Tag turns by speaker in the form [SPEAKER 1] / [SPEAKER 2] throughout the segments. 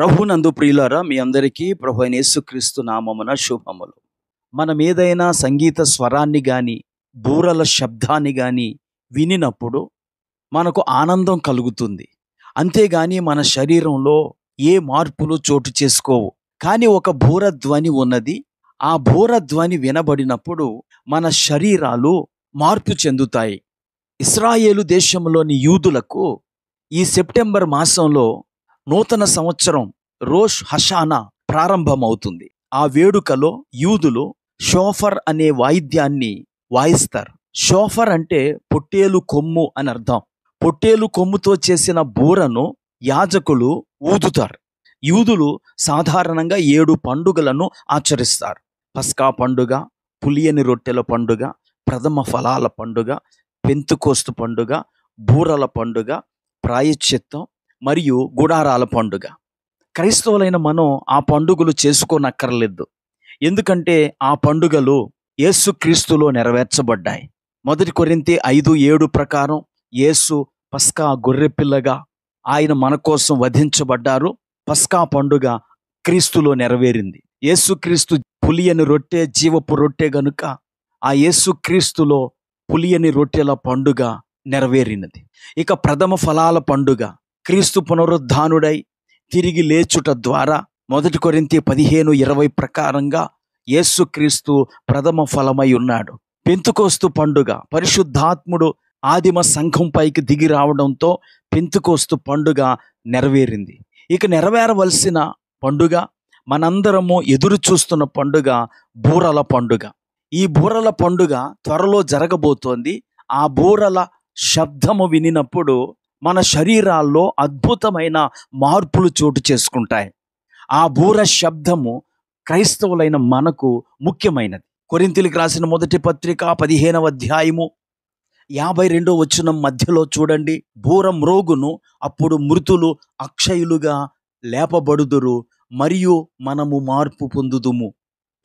[SPEAKER 1] ప్రభునందు ప్రియులారా, మీ అందరికీ ప్రభు అయిన యేసుక్రీస్తు నామమున శుభములు. మనం ఏదైనా సంగీత స్వరాన్ని గాని బూరల శబ్దాన్ని గాని వినినప్పుడు మనకు ఆనందం కలుగుతుంది. అంతేగాని మన శరీరంలో ఏ మార్పులు చోటు చేసుకోవు. కానీ ఒక బూరధ్వని ఉన్నది. ఆ బూరధ్వని వినబడినప్పుడు మన శరీరాలు మార్పు చెందుతాయి. ఇశ్రాయేలు దేశంలోని యూదులకు ఈ సెప్టెంబర్ మాసంలో నూతన సంవత్సరం రోష్ హషానా ప్రారంభమవుతుంది. ఆ వేడుకలో యూదులు షోఫర్ అనే వాయిద్యాన్ని వాయిస్తారు. షోఫర్ అంటే పొట్టేలు కొమ్ము అని అర్థం. పొట్టేలు కొమ్ముతో చేసిన బూరను యాజకులు ఊదుతారు. యూదులు సాధారణంగా 7 పండుగలను ఆచరిస్తారు. పస్కా పండుగ, పులియని రొట్టెల పండుగ, ప్రథమ ఫలాల పండుగ, పెంతుకోస్తు పండుగ, బూరల పండుగ, ప్రాయశ్చిత్తం మరియు గుడారాల పండుగ. క్రైస్తవులైన మనం ఆ పండుగలు చేసుకోనక్కర్లేదు. ఎందుకంటే ఆ పండుగలు యేసుక్రీస్తులో నెరవేర్చబడ్డాయి. 1 కొరింథీ 5:7 ప్రకారం యేసు పస్కా గొర్రెపిల్లగా ఆయన మన కోసం వధించబడ్డారు. పస్కా పండుగ క్రీస్తులో నెరవేరింది. యేసుక్రీస్తు పులియని రొట్టె, జీవపు రొట్టె గనుక ఆ యేసుక్రీస్తులో పులియని రొట్టెల పండుగ నెరవేరినది. ఇక ప్రథమ ఫలాల పండుగ క్రీస్తు పునరుద్ధానుడై తిరిగి లేచుట ద్వారా 1 కొరింథీ 15:20 ప్రకారంగా యేసుక్రీస్తు ప్రథమ ఫలమై ఉన్నాడు. పెంతుకోస్తు పండుగ పరిశుద్ధాత్ముడు ఆదిమ సంఘం పైకి దిగి రావడంతో పెంతుకోస్తు పండుగ నెరవేరింది. ఇక నెరవేరవలసిన పండుగ, మనందరము ఎదురు చూస్తున్న పండుగ బూరల పండుగ. ఈ బూరల పండుగ త్వరలో జరగబోతోంది. ఆ బూరల శబ్దము వినినప్పుడు మన శరీరాల్లో అద్భుతమైన మార్పులు చోటు చేసుకుంటాయి. ఆ బూర శబ్దము క్రైస్తవులైన మనకు ముఖ్యమైనది. కొరింథీయులకు రాసిన 1 పత్రిక 15వ అధ్యాయము 52వ వచనం మధ్యలో చూడండి. బూర మ్రోగును, అప్పుడు మృతులు అక్షయులుగా లేపబడుదురు, మరియు మనము మార్పు పొందుదుము.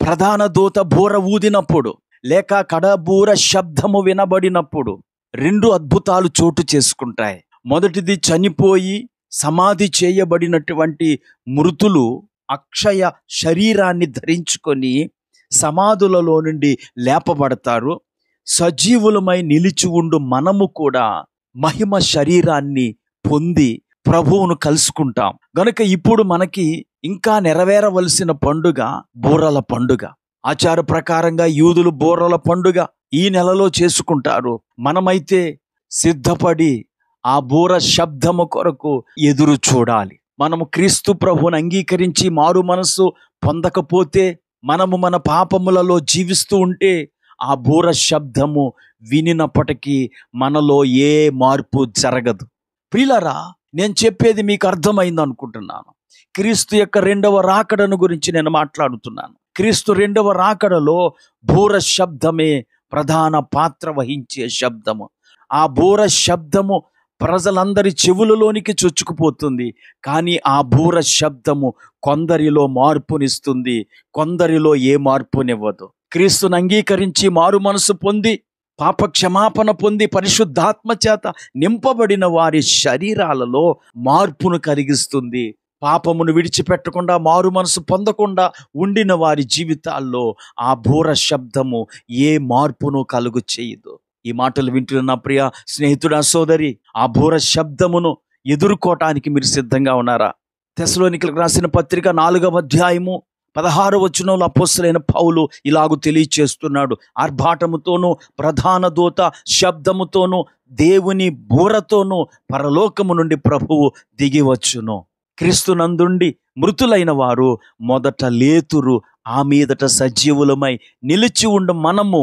[SPEAKER 1] ప్రధాన దూత బూర ఊదినప్పుడు లేక కడబూర శబ్దము వినబడినప్పుడు 2 అద్భుతాలు చోటు చేసుకుంటాయి. మొదటిది, చనిపోయి సమాధి చేయబడినటువంటి మృతులు అక్షయ శరీరాన్ని ధరించుకొని సమాధులలో నుండి లేపబడతారు. సజీవులమై నిలిచి ఉండు మనము కూడా మహిమ శరీరాన్ని పొంది ప్రభువును కలుసుకుంటాం. గనుక ఇప్పుడు మనకి ఇంకా నెరవేరవలసిన పండుగ బూరల పండుగ. ఆచార ప్రకారంగా యూదులు బూరల పండుగ ఈ నెలలో చేసుకుంటారు. మనమైతే సిద్ధపడి ఆ బూర శబ్దము కొరకు ఎదురు చూడాలి. మనము క్రీస్తు ప్రభువును అంగీకరించి మారు మనసు పొందకపోతే, మనము మన పాపములలో జీవిస్తూ ఉంటే ఆ బూర శబ్దము వినినప్పటికీ మనలో ఏ మార్పు జరగదు. ప్రియులారా, నేను చెప్పేది మీకు అర్థమైంది అనుకుంటున్నాను. క్రీస్తు యొక్క 2వ రాకడను గురించి నేను మాట్లాడుతున్నాను. క్రీస్తు 2వ రాకడలో బూర శబ్దమే ప్రధాన పాత్ర వహించే శబ్దము. ఆ బూర శబ్దము ప్రజలందరి చెవులలోనికి చొచ్చుకుపోతుంది. కానీ ఆ బూర శబ్దము కొందరిలో మార్పునిస్తుంది, కొందరిలో ఏ మార్పునివ్వదు. క్రీస్తును అంగీకరించి మారు మనసు పొంది పాప క్షమాపణ పొంది పరిశుద్ధాత్మ చేత నింపబడిన వారి శరీరాలలో మార్పును కలిగిస్తుంది. పాపమును విడిచిపెట్టకుండా మారు మనసు పొందకుండా ఉండిన వారి జీవితాల్లో ఆ బూర శబ్దము ఏ మార్పును కలుగు చేయదు. ఈ మాటలు వింటున్న ప్రియ స్నేహితుడా, సోదరి, ఆ బూర శబ్దమును ఎదుర్కోవటానికి మీరు సిద్ధంగా ఉన్నారా? తెస్సలోనికీయులకు రాసిన పత్రిక 4వ అధ్యాయము 16వ వచనంలో అపోస్తలుడైన పౌలు ఇలాగు తెలియచేస్తున్నాడు. ఆర్భాటముతోనూ ప్రధాన దూత శబ్దముతోనూ దేవుని బూరతోనూ పరలోకము నుండి ప్రభువు దిగివచ్చును. క్రీస్తునందుండి మృతులైన వారు మొదట లేతురు, ఆ మీదట సజీవులమై నిలిచి ఉండు మనము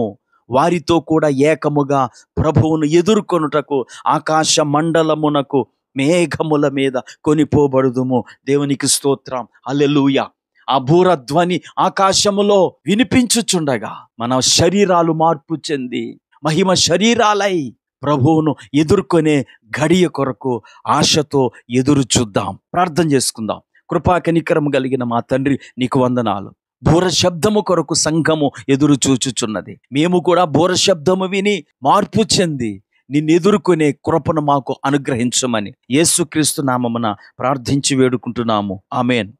[SPEAKER 1] వారితో కూడా ఏకముగా ప్రభువును ఎదుర్కొనుటకు ఆకాశ మండలమునకు మేఘముల మీద కొనిపోబడుదుము. దేవునికి స్తోత్రం, హల్లెలూయా. ఆ బూర ధ్వని ఆకాశములో వినిపించుచుండగా మన శరీరాలు మార్పు చెంది మహిమ శరీరాలై ప్రభువును ఎదుర్కొనే గడియ కొరకు ఆశతో ఎదురు చూద్దాం. ప్రార్థన చేసుకుందాం. కృపా కనికరము కలిగిన మా తండ్రి, నీకు వందనాలు. బూర శబ్దము కొరకు సంఘము ఎదురు చూచుచున్నది. మేము కూడా బూర శబ్దము విని మార్పు చెంది నిన్ను ఎదుర్కొనే కృపను మాకు అనుగ్రహించమని యేసుక్రీస్తు నామమున ప్రార్థించి వేడుకుంటున్నాము. ఆమేన్.